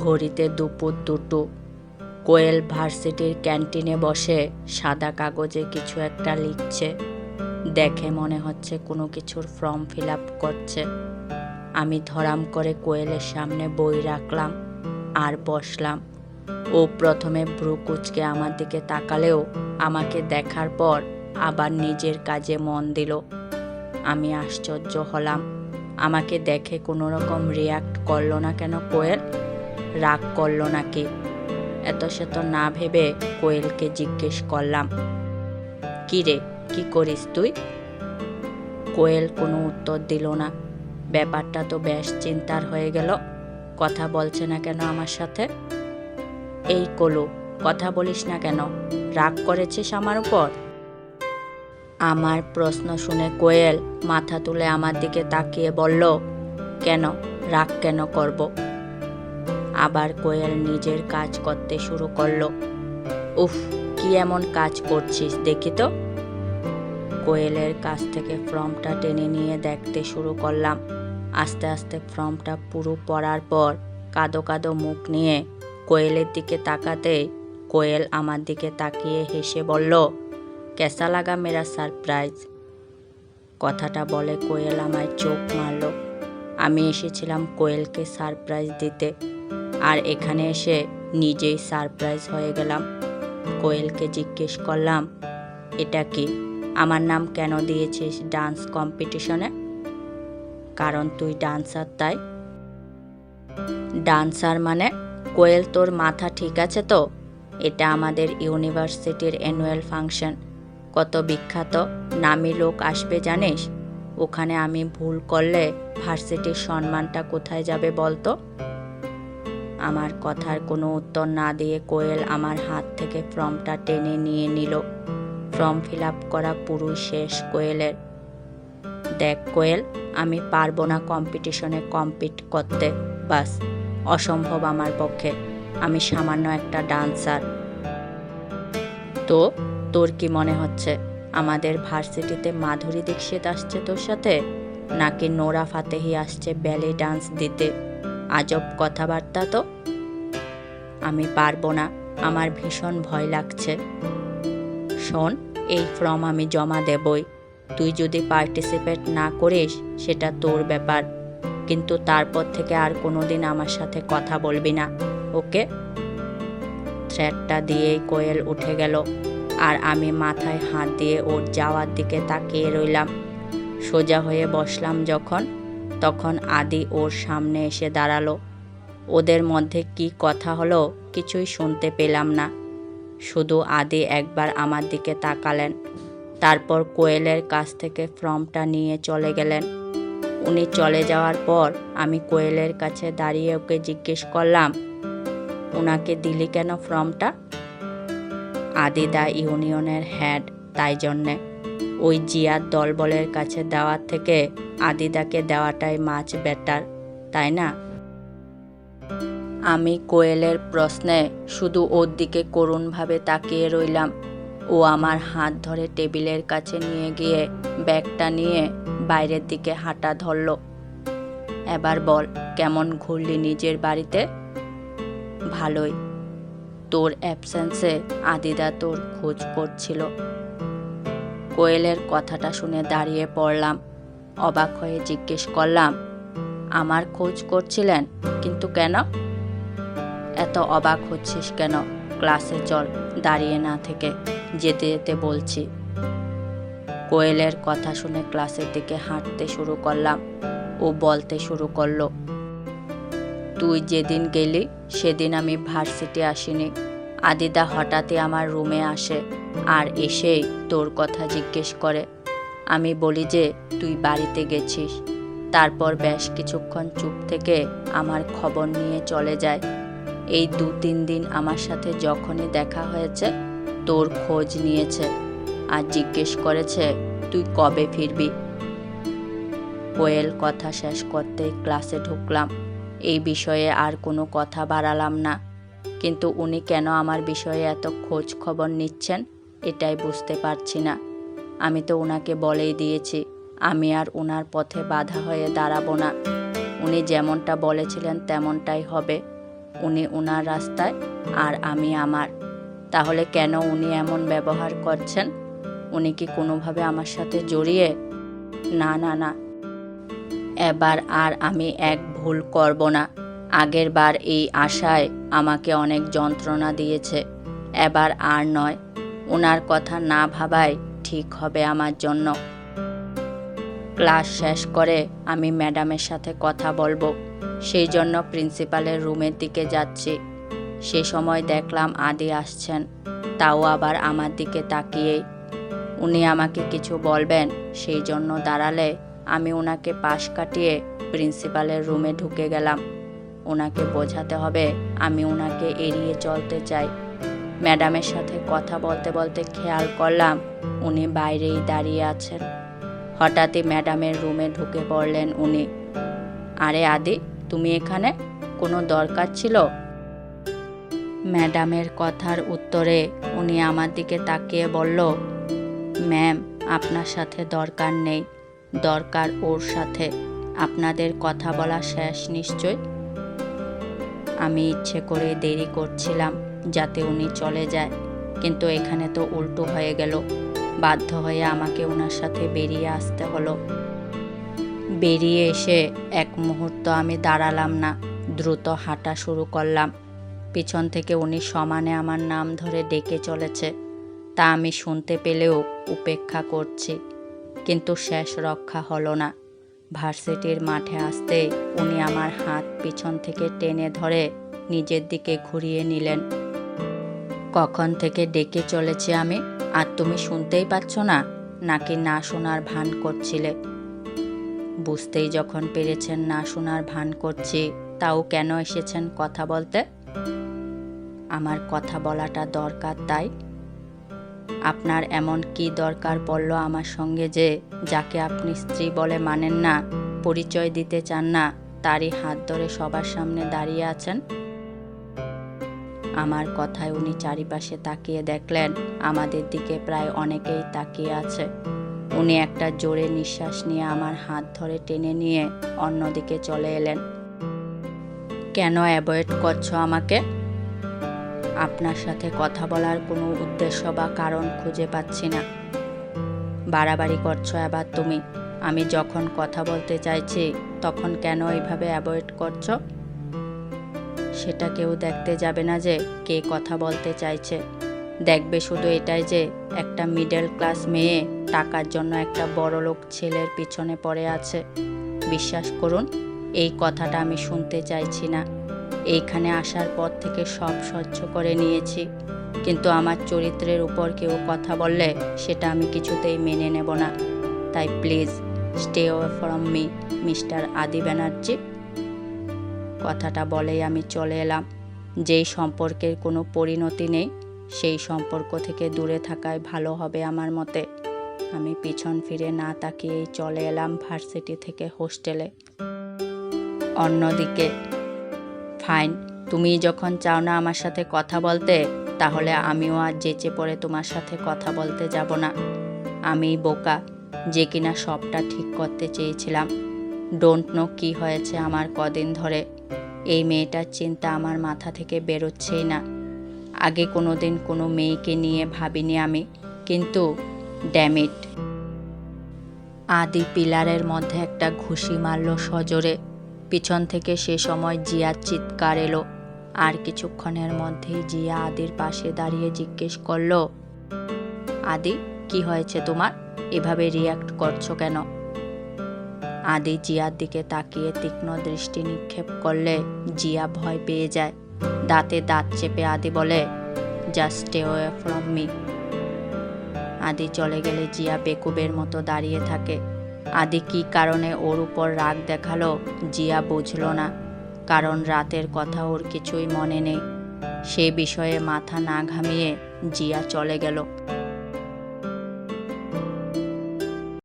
ঘড়িতে দুপুর 2টো। কোয়েল ভার্সিটির ক্যান্টিনে বসে সাদা কাগজে কিছু একটা লিখছে। দেখে মনে হচ্ছে কোনো কিছুর ফর্ম ফিল আপ করছে। আমি ধরাম করে কোয়েলের সামনে বই রাখলাম আর বসলাম। ও প্রথমে ভ্রু কুঁচকে আমার দিকে তাকালেও আমাকে দেখার পর আবার নিজের কাজে মন দিল। আমি আশ্চর্য হলাম, আমাকে দেখে কোনো রকম রিয়াক্ট করলো না কেন কোয়েল? রাগ করলো নাকি? এত সেত না ভেবে কোয়েলকে জিজ্ঞেস করলাম, কি রে, কি করিস তুই? কোয়েল কোনো উত্তর দিল না। ব্যাপারটা তো বেশ চিন্তার হয়ে গেল। কথা বলছে না কেন আমার সাথে? এই কলু, কথা বলিস না কেন? রাগ করেছিস আমার উপর? আমার প্রশ্ন শুনে কোয়েল মাথা তুলে আমার দিকে তাকিয়ে বলল, কেন, রাগ কেন করব? আবার কোয়েল নিজের কাজ করতে শুরু করলো। উফ, কি এমন কাজ করছিস দেখি তো। কোয়েলের কাছ থেকে ফর্মটা টেনে নিয়ে দেখতে শুরু করলাম। আস্তে আস্তে ফর্মটা পুরো পড়ার পর কাদো কাদো মুখ নিয়ে কোয়েলের দিকে তাকাতেই কোয়েল আমার দিকে তাকিয়ে হেসে বলল, কেসা লাগা মেরা সারপ্রাইজ? কথাটা বলে কোয়েল আমায় চোখ মারল। আমি এসেছিলাম কোয়েলকে সারপ্রাইজ দিতে, আর এখানে এসে নিজেই সারপ্রাইজ হয়ে গেলাম। কোয়েলকে জিজ্ঞেস করলাম, এটা কি, আমার নাম কেন দিয়েছিস ডান্স কম্পিটিশনে? কারণ তুই ডান্সার তাই। ডান্সার মানে? কোয়েল, তোর মাথা ঠিক আছে তো? এটা আমাদের ইউনিভার্সিটির অ্যানুয়াল ফাংশন। কত বিখ্যাত নামী লোক আসবে জানিস? ওখানে আমি ভুল করলে ভার্সিটির সম্মানটা কোথায় যাবে বলতো? আমার কথার কোনো উত্তর না দিয়ে কোয়েল আমার হাত থেকে ফর্মটা টেনে নিয়ে নিল। ফর্ম ফিল আপ করা পুরোই শেষ কোয়েলের। দেখ কোয়েল, আমি পারবো না কম্পিটিশনে কম্পিট করতে, বাস, অসম্ভব আমার পক্ষে। আমি সামান্য একটা ডান্সার। তো তোর কি মনে হচ্ছে আমাদের ভার্সিটিতে মাধুরী দীক্ষিত আসছে তোর সাথে, নাকি নোরা ফাতেহি আসছে ব্যালে ডান্স দিতে? আজব কথাবার্তা তো। আমি পারবো না, আমার ভীষণ ভয় লাগছে। শোন, এই ফর্ম আমি জমা দেবই। তুই যদি পার্টিসিপেট না করিস সেটা তোর ব্যাপার, কিন্তু তারপর থেকে আর কোনোদিন আমার সাথে কথা বলবি না, ওকে? থ্রেটটা দিয়েই কোয়েল উঠে গেল, আর আমি মাথায় হাত দিয়ে ওর যাওয়ার দিকে তাকিয়ে রইলাম। সোজা হয়ে বসলাম যখন, তখন আদি ওর সামনে এসে দাঁড়ালো। ওদের মধ্যে কি কথা হলো কিছুই শুনতে পেলাম না। শুধু আদি একবার আমার দিকে তাকালেন, তারপর কোয়েলের কাছ থেকে ফর্মটা নিয়ে চলে গেলেন। উনি চলে যাওয়ার পর আমি কোয়েলের কাছে দাঁড়িয়ে ওকে জিজ্ঞেস করলাম, ওনাকে দিলি কেন ফর্মটা? আদিদা ইউনিয়নের হেড, তাই জন্যে। ওই জিয়ার দলবলের কাছে দেওয়ার থেকে আদিদাকে দেওয়াটাই মাছ বেটার, তাই না? আমি কোয়েলের প্রশ্নে শুধু ওর দিকে করুণভাবে তাকিয়ে রইলাম। ও আমার হাত ধরে টেবিলের কাছে নিয়ে গিয়ে ব্যাগটা নিয়ে বাইরের দিকে হাঁটা ধরল। এবার বল, কেমন ঘুরলি নিজের বাড়িতে? ভালোই। তোর অ্যাবসেন্সে আদিদা তোর খোঁজ করছিল। কোয়েলের কথাটা শুনে দাঁড়িয়ে পড়লাম। অবাক হয়ে জিজ্ঞেস করলাম, আমার খোঁজ করছিলেন? কিন্তু কেন? এত অবাক হচ্ছিস কেন? ক্লাসে চল, দাঁড়িয়ে না থেকে, যেতে যেতে বলছি। কোয়েলের কথা শুনে ক্লাসের দিকে হাঁটতে শুরু করলাম। ও বলতে শুরু করলো, তুই যেদিন গেলি সেদিন আমি ভার্সিটি আসিনি। আদিদা হঠাৎই আমার রুমে আসে, আর এসেই তোর কথা জিজ্ঞেস করে। আমি বলি যে তুই বাড়িতে গেছিস। তারপর বেশ কিছুক্ষণ চুপ থেকে আমার খবর নিয়ে চলে যায়। এই 2-3 দিন আমার সাথে যখনই দেখা হয়েছে তোর খোঁজ নিয়েছে, আর জিজ্ঞেস করেছে তুই কবে ফিরবি। কোয়েল কথা শেষ করতেই ক্লাসে ঢুকলাম। এই বিষয়ে আর কোনো কথা বাড়ালাম না, কিন্তু উনি কেন আমার বিষয়ে এত খোঁজ খবর নিচ্ছেন এটাই বুঝতে পারছি না। আমি তো ওনাকে বলেই দিয়েছি আমি আর ওনার পথে বাধা হয়ে দাঁড়াবো না। উনি যেমনটা বলেছিলেন তেমনটাই হবে। উনি ওনার রাস্তায় আর আমি আমার। তাহলে কেন উনি এমন ব্যবহার করছেন? উনি কি কোনোভাবে আমার সাথে জড়িয়ে? না না না, এবার আর আমি এক ভুল করব না। আগের বার এই আশায় আমাকে অনেক যন্ত্রণা দিয়েছে, এবার আর নয়। ওনার কথা না ভাবাই ঠিক হবে আমার জন্য। ক্লাস শেষ করে আমি ম্যাডামের সাথে কথা বলবো, সেই জন্য প্রিন্সিপালের রুমের দিকে যাচ্ছি। সে সময় দেখলাম আদি আসছেন, তাও আবার আমার দিকে তাকিয়েই। উনি আমাকে কিছু বলবেন সেই জন্য দাঁড়ালে আমি ওনাকে পাশ কাটিয়ে প্রিন্সিপালের রুমে ঢুকে গেলাম। ওনাকে বোঝাতে হবে আমি ওনাকে এড়িয়ে চলতে চাই। ম্যাডামের সাথে কথা বলতে বলতে খেয়াল করলাম উনি বাইরেই দাঁড়িয়ে আছেন। হঠাৎই ম্যাডামের রুমে ঢুকে পড়লেন উনি। আরে আদি, তুমি এখানে? কোনো দরকার ছিল? ম্যাডামের কথার উত্তরে উনি আমার দিকে তাকিয়ে বলল, ম্যাম, আপনার সাথে দরকার নেই, দরকার ওর সাথে। আপনাদের কথা বলা শেষ নিশ্চয়? আমি ইচ্ছে করে দেরি করছিলাম যাতে উনি চলে যায়, কিন্তু এখানে তো উল্টো হয়ে গেল। বাধ্য হয়ে আমাকে ওনার সাথে বেরিয়ে আসতে হলো। বেরিয়ে এসে এক মুহূর্ত আমি দাঁড়ালাম না, দ্রুত হাঁটা শুরু করলাম। পিছন থেকে উনি সমানে আমার নাম ধরে ডেকে চলেছে, তা আমি শুনতে পেলেও উপেক্ষা করছি, কিন্তু শেষ রক্ষা হলো না। ভার্সিটির মাঠে আসতে উনি আমার হাত পিছন থেকে টেনে ধরে নিজের দিকে ঘুরিয়ে নিলেন। কখন থেকে ডেকে চলেছি আমি, আর তুমি শুনতেই পাচ্ছ না? নাকি না শোনার ভান করছিলে? বুঝতেই যখন পেরেছেন না শোনার ভান করছি, তাও কেন এসেছেন কথা বলতে? আমার কথা বলাটা দরকার তাই? আপনার এমন কি দরকার পড়ল আমার সঙ্গে যে, যাকে আপনি স্ত্রী বলে মানেন না, পরিচয় দিতে চান না, তারই হাত ধরে সবার সামনে দাঁড়িয়ে আছেন? আমার কথায় উনি চারিপাশে তাকিয়ে দেখলেন আমাদের দিকে প্রায় অনেকেই তাকিয়ে আছে। উনি একটা জোরে নিঃশ্বাস নিয়ে আমার হাত ধরে টেনে নিয়ে অন্যদিকে চলে এলেন। কেন অ্যাভয়েড করছো আমাকে? আপনার সাথে কথা বলার কোনো উদ্দেশ্য বা কারণ খুঁজে পাচ্ছি না। বাড়াবাড়ি করছো এবার তুমি। আমি যখন কথা বলতে চাইছি তখন কেন এইভাবে অ্যাভয়েড করছো? সেটা কেউ দেখতে যাবে না যে কে কথা বলতে চাইছে। দেখবে শুধু এটাই যে একটা মিডল ক্লাস মেয়ে টাকার জন্য একটা বড়লোক ছেলের পিছনে পড়ে আছে। বিশ্বাস করুন, এই কথাটা আমি শুনতে চাইছি না। এইখানে আসার পর থেকে সব সহ্য করে নিয়েছি, কিন্তু আমার চরিত্রের উপর কেউ কথা বললে সেটা আমি কিছুতেই মেনে নেব না। তাই please stay away from me, mister আদি ব্যানার্জি। কথাটা বলেই আমি চলে এলাম। যেই সম্পর্কের কোনো পরিণতি নেই, সেই সম্পর্ক থেকে দূরে থাকাই ভালো হবে আমার মতে। আমি পিছন ফিরে না তাকিয়েই চলে এলাম ভার্সিটি থেকে হোস্টেলে। অন্যদিকে, ফাইন, তুমি যখন চাও না আমার সাথে কথা বলতে, তাহলে আমিও আর যেচে পড়ে তোমার সাথে কথা বলতে যাব না। আমি বোকা যে কিনা সবটা ঠিক করতে চেয়েছিলাম। ডোন্ট নো কি হয়েছে আমার কদিন ধরে। এই মেয়েটার চিন্তা আমার মাথা থেকে বেরোচ্ছেই না। আগে কোনোদিন কোনো মেয়েকে নিয়ে ভাবিনি আমি, কিন্তু ড্যাম ইট। আদি পিলারের মধ্যে একটা ঘুষি মারল সজোরে। পিছন থেকে সে সময় জিয়ার চিৎকার এলো। আর কিছুক্ষণের মধ্যেই জিয়া আদির পাশে দাঁড়িয়ে জিজ্ঞেস করলো, আদি, কি হয়েছে তোমার? এভাবে রিয়াক্ট করছো কেন? আদি জিয়ার দিকে তাকিয়ে তীক্ষ্ণ দৃষ্টি নিক্ষেপ করলে জিয়া ভয় পেয়ে যায়। দাঁতে দাঁত চেপে আদি বলে, just stay away from me. আদি চলে গেলে জিয়া বেকুবের মতো দাঁড়িয়ে থাকে। আদি কি কারণে ওর উপর রাগ দেখালো জিয়া বুঝল না, কারণ রাতের কথা ওর কিছুই মনে নেই। সে বিষয়ে মাথা না ঘামিয়ে জিয়া চলে গেল।